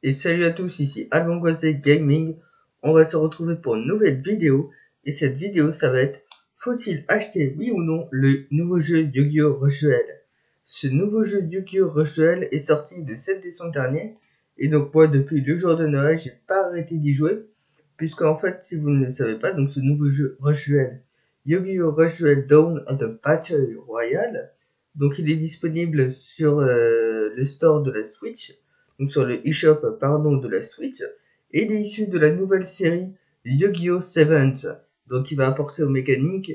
Et salut à tous, ici Albangoisé Gaming. On va se retrouver pour une nouvelle vidéo. Et cette vidéo, ça va être: faut-il acheter, oui ou non, le nouveau jeu Yu-Gi-Oh! Rush Duel? Ce nouveau jeu Yu-Gi-Oh! Rush Duel est sorti le 7 décembre dernier. Et donc moi, depuis le jour de Noël, j'ai pas arrêté d'y jouer. Puisque en fait, si vous ne le savez pas, donc ce nouveau jeu Rush Duel, Yu-Gi-Oh! Rush Duel Dawn of the Battle Royale, donc il est disponible sur le store de la Switch, donc sur le eShop pardon de la Switch, et il est issu de la nouvelle série Yu-Gi-Oh! Sevens, donc il va apporter aux mécaniques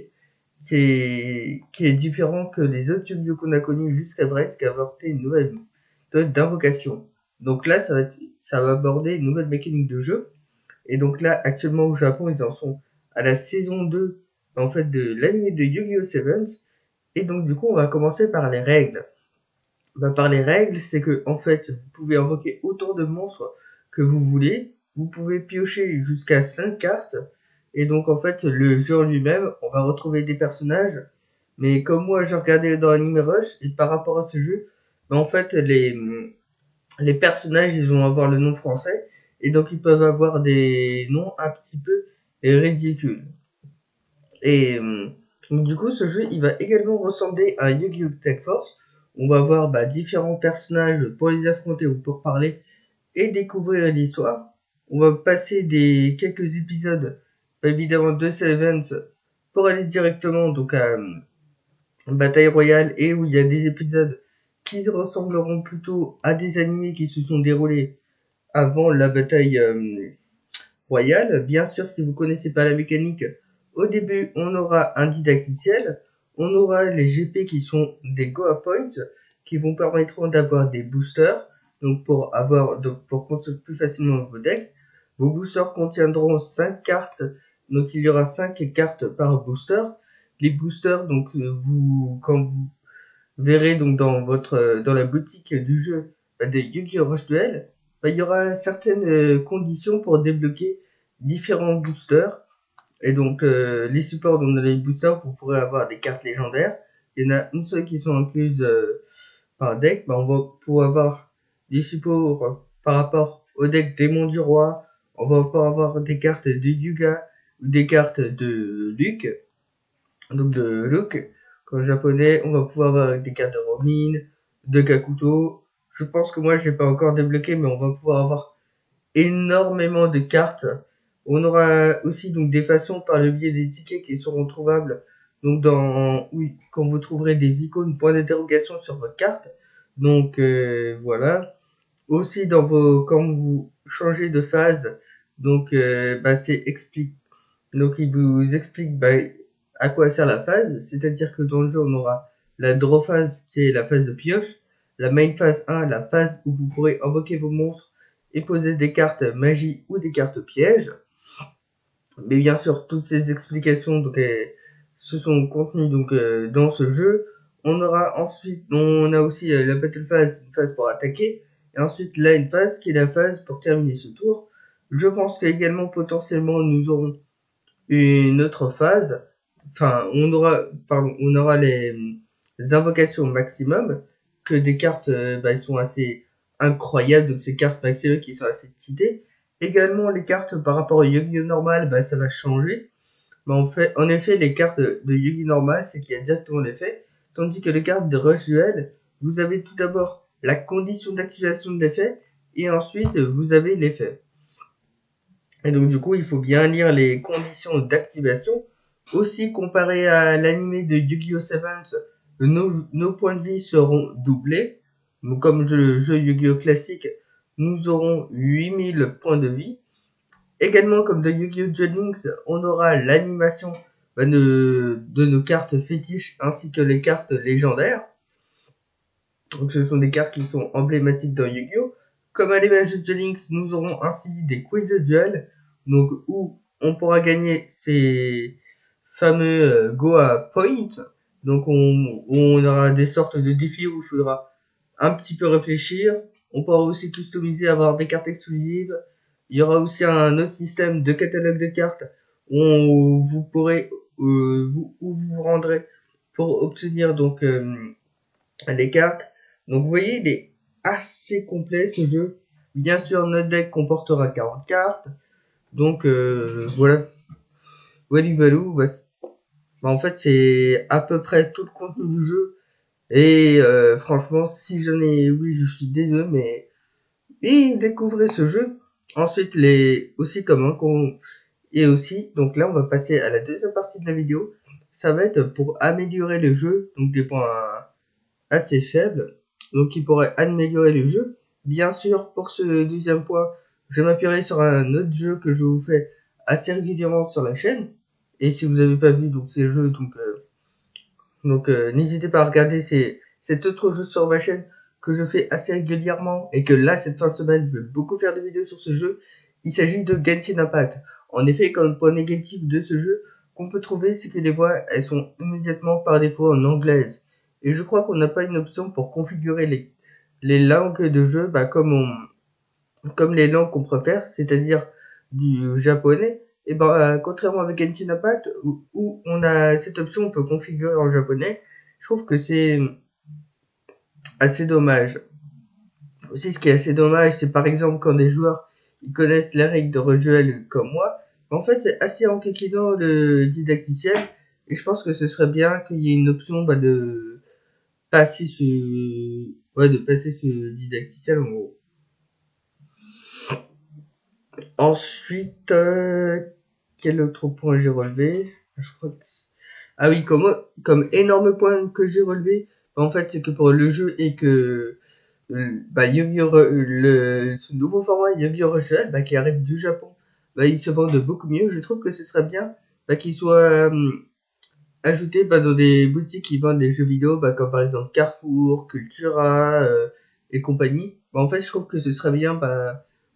qui est différent que les autres Yu-Gi-Oh! Qu'on a connus jusqu'à Brest, qui a apporté une nouvelle méthode d'invocation. Donc là, ça va aborder une nouvelle mécanique de jeu. Et donc là, actuellement au Japon, ils en sont à la saison 2 en fait de l'anime de Yu-Gi-Oh! Sevens. Et donc du coup, on va commencer par les règles. Par les règles, c'est que en fait, vous pouvez invoquer autant de monstres que vous voulez. Vous pouvez piocher jusqu'à 5 cartes. Et donc en fait, le jeu en lui-même, on va retrouver des personnages. Mais comme moi, je regardais dans Anime Rush, et par rapport à ce jeu, en fait, les personnages, ils vont avoir le nom français. Et donc ils peuvent avoir des noms un petit peu ridicules. Et donc, du coup, ce jeu, il va également ressembler à Yu-Gi-Oh! Tech Force. On va avoir différents personnages pour les affronter ou pour parler et découvrir l'histoire. On va passer des quelques épisodes, évidemment, de Sevens pour aller directement donc à Bataille Royale, et où il y a des épisodes qui ressembleront plutôt à des animés qui se sont déroulés avant la bataille royale. Bien sûr, si vous connaissez pas la mécanique, au début, on aura un didacticiel, on aura les GP qui sont des Goa Points, qui vont permettre d'avoir des boosters, donc pour construire plus facilement vos decks. Vos boosters contiendront 5 cartes, donc il y aura 5 cartes par booster. Les boosters, donc quand vous verrez donc dans la boutique du jeu de Yu-Gi-Oh! Rush Duel, il y aura certaines conditions pour débloquer différents boosters. Et donc les supports dans les boosters, vous pourrez avoir des cartes légendaires. Il y en a une seule qui sont incluses par deck. On va pouvoir avoir des supports par rapport au deck Démon du Roi. On va pouvoir avoir des cartes de Yuga ou des cartes de Luke, donc de Luke, comme japonais. On va pouvoir avoir des cartes de Robin, de Kakuto. Je pense que moi, je n'ai pas encore débloqué, mais on va pouvoir avoir énormément de cartes. On aura aussi donc des façons par le biais des tickets qui seront trouvables. Donc oui, quand vous trouverez des icônes point d'interrogation sur votre carte. Donc voilà. Aussi quand vous changez de phase, donc c'est explique. Donc il vous explique à quoi sert la phase, c'est-à-dire que dans le jeu on aura la draw phase qui est la phase de pioche, la main phase 1, la phase où vous pourrez invoquer vos monstres et poser des cartes magie ou des cartes pièges. Mais bien sûr, toutes ces explications se sont contenues dans ce jeu. On a aussi la battle phase, une phase pour attaquer, et ensuite là une phase qui est la phase pour terminer ce tour. Je pense qu'également potentiellement nous aurons une autre phase. Enfin, on aura les invocations maximum, que des cartes, elles sont assez incroyables, donc ces cartes maximum qui sont assez cheatées. Également, les cartes par rapport au Yu-Gi-Oh! Normal, ça va changer. Mais en effet, les cartes de Yu-Gi-Oh! Normal, c'est qu'il y a directement l'effet. Tandis que les cartes de Rush Duel, vous avez tout d'abord la condition d'activation de l'effet, et ensuite, vous avez l'effet. Et donc du coup, il faut bien lire les conditions d'activation. Aussi, comparé à l'animé de Yu-Gi-Oh! Sevens, nos points de vie seront doublés. Donc, comme le jeu Yu-Gi-Oh! Classique, nous aurons 8000 points de vie. Également, comme dans Yu-Gi-Oh! Duel Links, on aura l'animation de nos cartes fétiches ainsi que les cartes légendaires. Donc ce sont des cartes qui sont emblématiques dans Yu-Gi-Oh! Comme à l'image de Duel Links, nous aurons ainsi des quiz de duel, donc où on pourra gagner ces fameux Goa Points. Donc on aura des sortes de défis où il faudra un petit peu réfléchir. On pourra aussi customiser, avoir des cartes exclusives. Il y aura aussi un autre système de catalogue de cartes où vous pourrez où vous vous rendrez pour obtenir les cartes. Donc vous voyez, il est assez complet ce jeu. Bien sûr, notre deck comportera 40 cartes. Donc voilà. Walou, en fait, c'est à peu près tout le contenu du jeu. Et franchement, si j'en ai... Oui, je suis désolé, mais... Et découvrez ce jeu. Ensuite, aussi comme et aussi, donc là, on va passer à la deuxième partie de la vidéo. Ça va être pour améliorer le jeu, donc des points assez faibles, donc qui pourraient améliorer le jeu. Bien sûr, pour ce deuxième point, je m'appuierai sur un autre jeu que je vous fais assez régulièrement sur la chaîne. Et si vous n'avez pas vu donc ces jeux, n'hésitez pas à regarder cet autre jeu sur ma chaîne que je fais assez régulièrement et que là, cette fin de semaine, je vais beaucoup faire de vidéos sur ce jeu. Il s'agit de Genshin Impact. En effet, comme point négatif de ce jeu qu'on peut trouver, c'est que les voix, elles sont immédiatement par défaut en anglaise. Et je crois qu'on n'a pas une option pour configurer les langues de jeu comme les langues qu'on préfère, c'est-à-dire du japonais. Et contrairement avec Genshin Impact, où on a cette option, on peut configurer en japonais, je trouve que c'est assez dommage. Aussi, ce qui est assez dommage, c'est par exemple quand des joueurs ils connaissent les règles de rejouel comme moi, en fait, c'est assez enquiquinant le didacticiel, et je pense que ce serait bien qu'il y ait une option de passer de passer ce didacticiel en gros. Ensuite, quel autre point j'ai relevé? Je crois que ah oui, comme énorme point que j'ai relevé, en fait, c'est que pour le jeu et que ce nouveau format Yu-Gi-Oh! Rush Duel, qui arrive du Japon, il se vend de beaucoup mieux. Je trouve que ce serait bien qu'il soit ajouté dans des boutiques qui vendent des jeux vidéo, comme par exemple Carrefour, Cultura et compagnie. En fait, je trouve que ce serait bien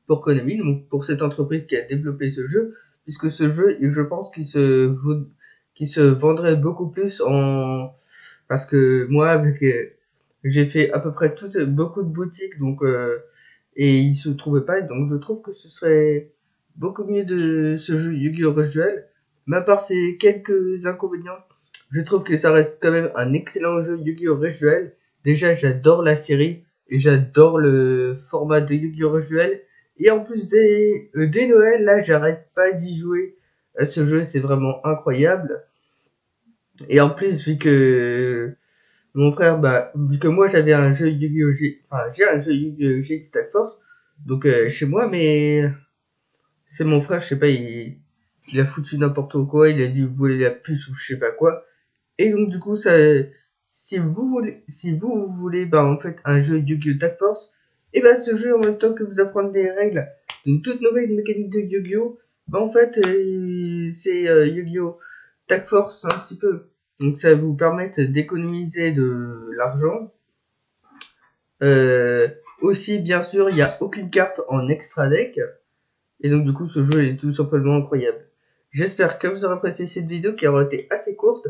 pour Konami, donc pour cette entreprise qui a développé ce jeu, puisque ce jeu, je pense qu'il se vendrait beaucoup plus parce que moi, j'ai fait à peu près beaucoup de boutiques, et il se trouvait pas, donc je trouve que ce serait beaucoup mieux de ce jeu Yu-Gi-Oh! Rush Duel, mais à part ces quelques inconvénients, je trouve que ça reste quand même un excellent jeu Yu-Gi-Oh! Rush Duel. Déjà, j'adore la série et j'adore le format de Yu-Gi-Oh! Rush Duel. Et en plus des Noël, là, j'arrête pas d'y jouer à ce jeu, c'est vraiment incroyable. Et en plus, vu que mon frère, vu que moi j'avais un jeu Yu-Gi-Oh! J'ai un jeu Yu-Gi-Oh! GX Tag Force, donc chez moi, mais c'est mon frère, je sais pas, il a foutu n'importe quoi, il a dû voler la puce ou je sais pas quoi. Et donc du coup, si vous voulez, en fait, un jeu Yu-Gi-Oh! Tag Force, et ce jeu, en même temps que vous apprendre des règles d'une toute nouvelle mécanique de Yu-Gi-Oh! En fait, c'est Yu-Gi-Oh! Tag Force un petit peu. Donc ça va vous permettre d'économiser de l'argent. Aussi, bien sûr, il n'y a aucune carte en extra deck. Et donc du coup, ce jeu est tout simplement incroyable. J'espère que vous aurez apprécié cette vidéo qui aura été assez courte.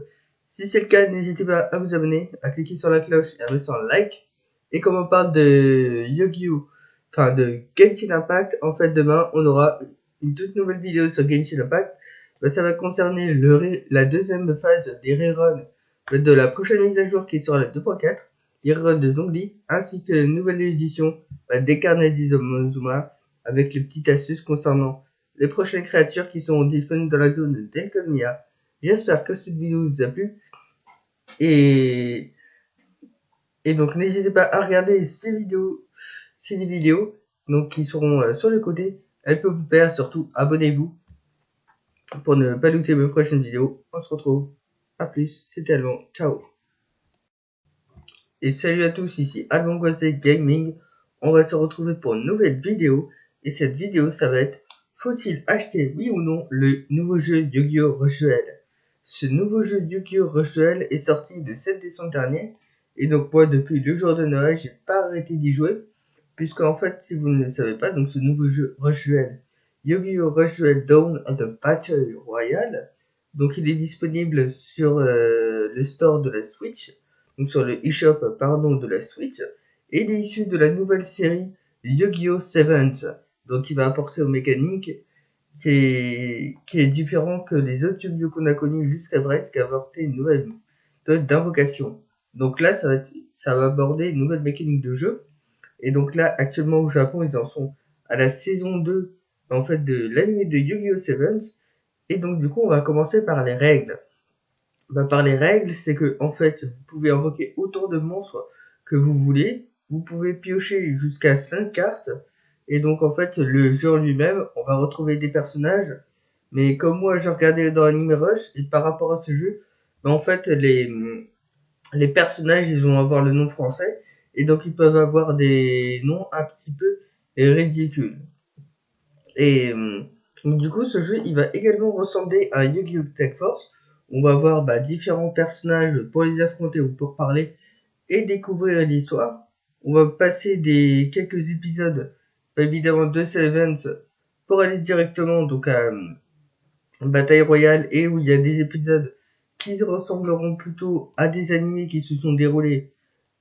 Si c'est le cas, n'hésitez pas à vous abonner, à cliquer sur la cloche et à mettre sur un like. Et comme on parle de Yu-Gi-Oh! De Genshin Impact, en fait demain on aura une toute nouvelle vidéo sur Genshin Impact. Ça va concerner la deuxième phase des reruns de la prochaine mise à jour qui sera la 2.4, les reruns de Zongli, ainsi que une nouvelle édition des carnets d'Izomazuma, avec les petites astuces concernant les prochaines créatures qui seront disponibles dans la zone d'Elconia. J'espère que cette vidéo vous a plu. Et donc n'hésitez pas à regarder ces vidéos donc, qui seront sur le côté. Elles peuvent vous plaire, surtout abonnez-vous pour ne pas louper mes prochaines vidéos. On se retrouve. A plus, c'était Alban. Ciao. Et salut à tous, ici Alban Goisset Gaming. On va se retrouver pour une nouvelle vidéo. Et cette vidéo, ça va être: faut-il acheter, oui ou non, le nouveau jeu Yu-Gi-Oh! Rush Duel? Ce nouveau jeu Yu-Gi-Oh! Rush Duel est sorti le 7 décembre dernier. Et donc moi, depuis le jour de Noël, j'ai pas arrêté d'y jouer. Puisqu'en fait, si vous ne le savez pas, donc ce nouveau jeu Rush Duel, Yu-Gi-Oh! Rush Duel Dawn of the Battle Royale, donc il est disponible sur le store de la Switch, donc sur le eShop de la Switch, et il est issu de la nouvelle série Yu-Gi-Oh! Sevens, donc il va apporter aux mécaniques qui est différent que les autres Yu-Gi-Oh! Qu'on a connus jusqu'à Brest, qui a apporté une nouvelle méthode d'invocation. Donc là, ça va aborder une nouvelle mécanique de jeu, Et donc là, actuellement au Japon, ils en sont à la saison 2 en fait de l'anime de Yu-Gi-Oh! Sevens. Et donc du coup, on va commencer par les règles. Par les règles, c'est que en fait, vous pouvez invoquer autant de monstres que vous voulez. Vous pouvez piocher jusqu'à 5 cartes. Et donc en fait, le jeu en lui-même, on va retrouver des personnages. Mais comme moi, j'ai regardé dans Anime Rush, et par rapport à ce jeu, en fait, les personnages, ils vont avoir le nom français. Et donc ils peuvent avoir des noms un petit peu ridicules. Et donc, du coup, ce jeu, il va également ressembler à Yu-Gi-Oh! Tech Force. On va avoir différents personnages pour les affronter ou pour parler et découvrir l'histoire. On va passer des quelques épisodes, évidemment, de Sevens pour aller directement donc à Bataille Royale et où il y a des épisodes qui ressembleront plutôt à des animés qui se sont déroulés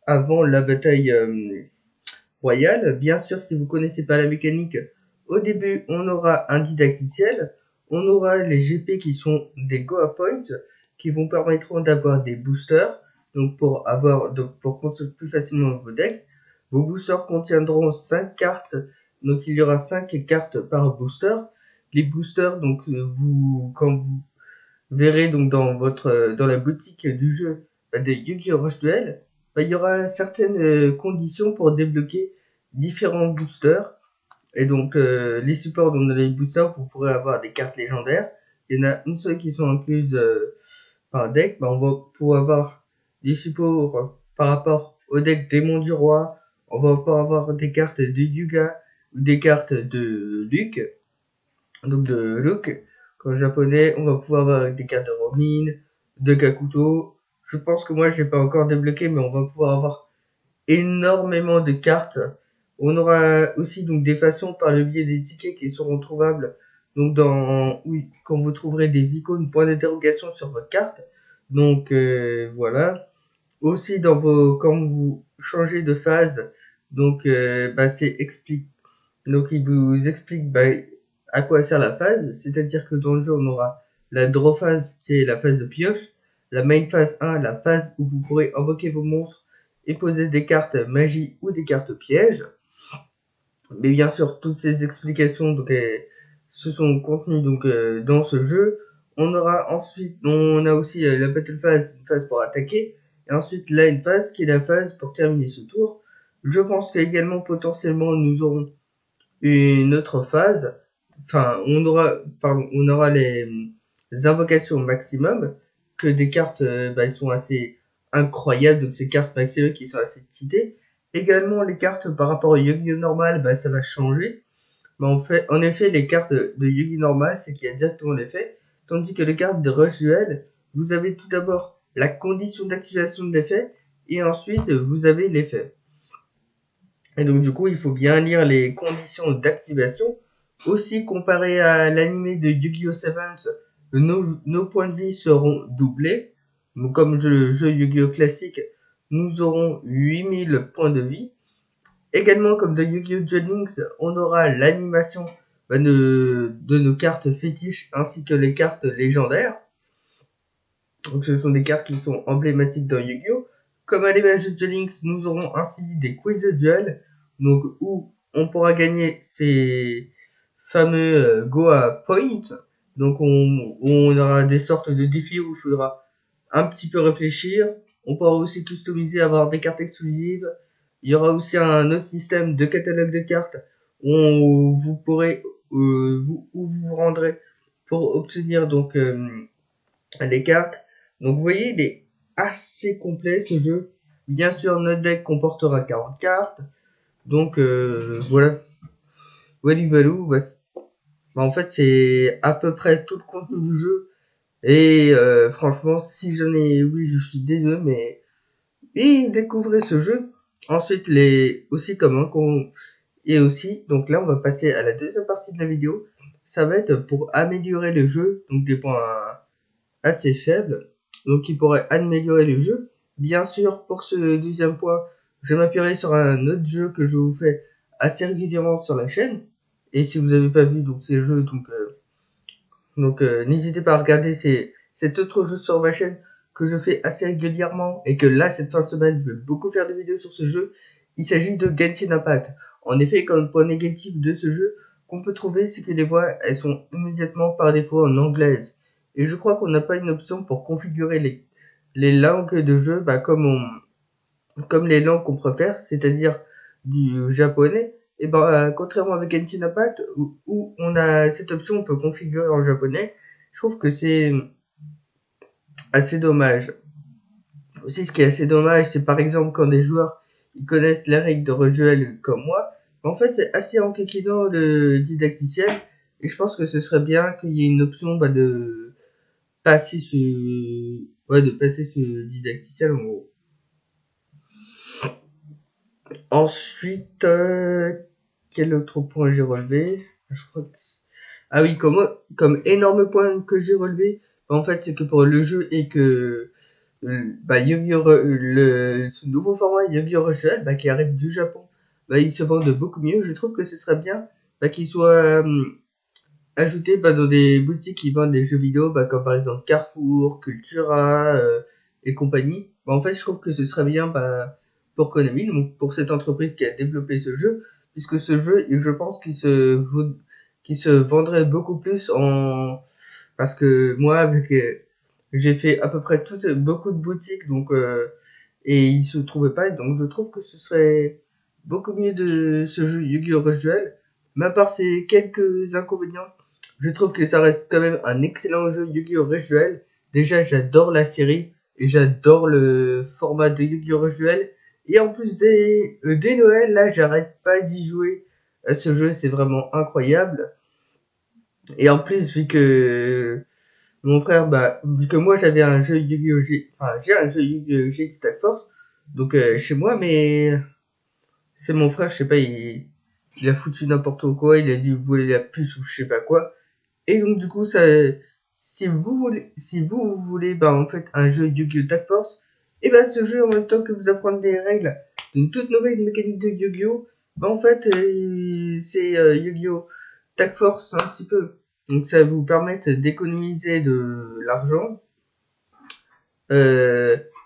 avant la bataille royale. Bien sûr, si vous connaissez pas la mécanique, au début, on aura un didacticiel, on aura les GP qui sont des Goa Points, qui vont permettre d'avoir des boosters, donc pour construire plus facilement vos decks. Vos boosters contiendront 5 cartes, donc il y aura 5 cartes par booster. Les boosters, donc quand vous verrez donc dans la boutique du jeu de Yu-Gi-Oh! Rush Duel, il y aura certaines conditions pour débloquer différents boosters. Et donc, les supports dans les boosters, vous pourrez avoir des cartes légendaires. Il y en a une seule qui sont incluses par deck. On va pouvoir avoir des supports par rapport au deck Démon du Roi. On va pouvoir avoir des cartes de Yuga ou des cartes de Luke. Donc de Luke. Comme japonais, on va pouvoir avoir des cartes de Robin, de Kakuto. Je pense que moi, je n'ai pas encore débloqué, mais on va pouvoir avoir énormément de cartes. On aura aussi donc des façons par le biais des tickets qui seront trouvables donc quand vous trouverez des icônes point d'interrogation sur votre carte. Donc voilà. Aussi quand vous changez de phase, donc c'est explique. Donc il vous explique à quoi sert la phase, c'est-à-dire que dans le jeu on aura la draw phase qui est la phase de pioche, la main phase 1, la phase où vous pourrez invoquer vos monstres et poser des cartes magie ou des cartes pièges. Mais bien sûr, toutes ces explications se sont contenues dans ce jeu. On a aussi la battle phase, une phase pour attaquer, et ensuite là une phase qui est la phase pour terminer ce tour. Je pense qu'également potentiellement nous aurons une autre phase. On aura les invocations maximum, que des cartes elles sont assez incroyables, donc ces cartes maximum qui sont assez cheatées. Également les cartes par rapport au Yu-Gi-Oh normal, ça va changer. Mais en effet, les cartes de Yu-Gi normal, c'est qu'il y a directement l'effet, tandis que les cartes de Rush Duel, vous avez tout d'abord la condition d'activation de l'effet, et ensuite vous avez l'effet. Et donc du coup, il faut bien lire les conditions d'activation. Aussi, comparé à l'animé de Yu-Gi-Oh! Sevens, nos points de vie seront doublés. Donc, comme le jeu Yu-Gi-Oh! Classique, nous aurons 8000 points de vie. Également, comme dans Yu-Gi-Oh! Duel Links, on aura l'animation de nos cartes fétiches ainsi que les cartes légendaires. Donc ce sont des cartes qui sont emblématiques dans Yu-Gi-Oh! Comme à l'image de Duel Links, nous aurons ainsi des quiz de duel, donc où on pourra gagner ces fameux Goa Points. Donc on aura des sortes de défis où il faudra un petit peu réfléchir. On pourra aussi customiser, avoir des cartes exclusives. Il y aura aussi un autre système de catalogue de cartes où vous pourrez où vous vous rendrez pour obtenir les cartes. Donc vous voyez, il est assez complet ce jeu. Bien sûr, notre deck comportera 40 cartes. Donc voilà. En fait, c'est à peu près tout le contenu du jeu. Et franchement, si j'en ai... Oui, je suis désolé, mais... Et découvrez ce jeu. Ensuite, Et aussi, donc là, on va passer à la deuxième partie de la vidéo. Ça va être pour améliorer le jeu. Donc des points assez faible, donc qui pourrait améliorer le jeu. Bien sûr, pour ce deuxième point, je m'appuierai sur un autre jeu que je vous fais assez régulièrement sur la chaîne. Et si vous n'avez pas vu ces jeux, n'hésitez pas à regarder cet autre jeu sur ma chaîne que je fais assez régulièrement et que là, cette fin de semaine, je vais beaucoup faire de vidéos sur ce jeu. il s'agit de Genshin Impact. En effet, comme point négatif de ce jeu qu'on peut trouver, c'est que les voix, elles sont immédiatement par défaut en anglaise. Et je crois qu'on n'a pas une option pour configurer les langues de jeu comme les langues qu'on préfère, c'est-à-dire du japonais. Et contrairement avec Genshin Impact, où on a cette option, on peut configurer en japonais, je trouve que c'est assez dommage. Aussi, ce qui est assez dommage, c'est par exemple quand des joueurs ils connaissent les règles de rejouel comme moi, en fait, c'est assez enquiquinant le didacticiel, et je pense que ce serait bien qu'il y ait une option de passer de passer ce didacticiel en gros. Ensuite, quel autre point j'ai relevé? Je crois que ah oui, comme énorme point que j'ai relevé, en fait, c'est que pour le jeu et que ce nouveau format Yu-Gi-Oh! Rush Duel, qui arrive du Japon, il se vend de beaucoup mieux. Je trouve que ce serait bien qu'il soit ajouté dans des boutiques qui vendent des jeux vidéo, comme par exemple Carrefour, Cultura et compagnie. En fait, je trouve que ce serait bien pour Konami, donc pour cette entreprise qui a développé ce jeu, puisque ce jeu, je pense qu'il se vendrait beaucoup plus parce que moi, j'ai fait à peu près beaucoup de boutiques, donc et il se trouvait pas, donc je trouve que ce serait beaucoup mieux de ce jeu Yu-Gi-Oh! Rush Duel. Mais à part ces quelques inconvénients, je trouve que ça reste quand même un excellent jeu Yu-Gi-Oh! Rush Duel. Déjà, j'adore la série et j'adore le format de Yu-Gi-Oh! Rush Duel. Et en plus des Noël, là, j'arrête pas d'y jouer à ce jeu, c'est vraiment incroyable. Et en plus, vu que mon frère, vu que moi j'avais un jeu Yu-Gi-Oh! J'ai un jeu Yu-Gi-Oh! GX Tag Force, donc chez moi, mais c'est mon frère, je sais pas, il a foutu n'importe quoi, il a dû voler la puce ou je sais pas quoi. Et donc du coup, si vous voulez, en fait, un jeu Yu-Gi-Oh! Tag Force, et ce jeu, en même temps que vous apprendre des règles d'une toute nouvelle mécanique de Yu-Gi-Oh! En fait, c'est Yu-Gi-Oh! Tag Force un petit peu. Donc ça va vous permettre d'économiser de l'argent.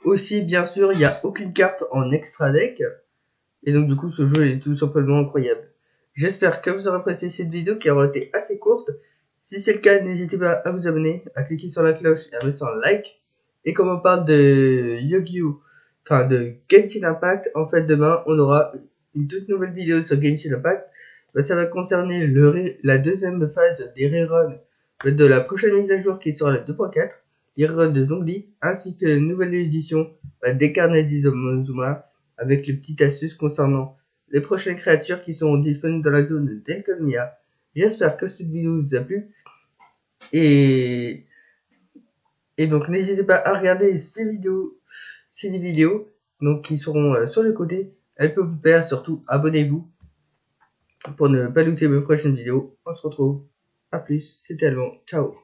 Aussi, bien sûr, il n'y a aucune carte en extra deck. Et donc du coup, ce jeu est tout simplement incroyable. J'espère que vous aurez apprécié cette vidéo qui aura été assez courte. Si c'est le cas, n'hésitez pas à vous abonner, à cliquer sur la cloche et à mettre sur un like. Et comme on parle de Yu-Gi-Oh! De Genshin Impact, en fait demain on aura une toute nouvelle vidéo sur Genshin Impact. Ça va concerner la deuxième phase des reruns de la prochaine mise à jour qui sera la 2.4, les reruns de Zongli, ainsi que une nouvelle édition des carnets d'Izomazuma, avec les petites astuces concernant les prochaines créatures qui seront disponibles dans la zone d'Elconia. J'espère que cette vidéo vous a plu. Et donc n'hésitez pas à regarder ces vidéos donc, qui seront sur le côté. Elles peuvent vous plaire, surtout abonnez-vous pour ne pas louper mes prochaines vidéos. On se retrouve. À plus, c'était Alban. Ciao.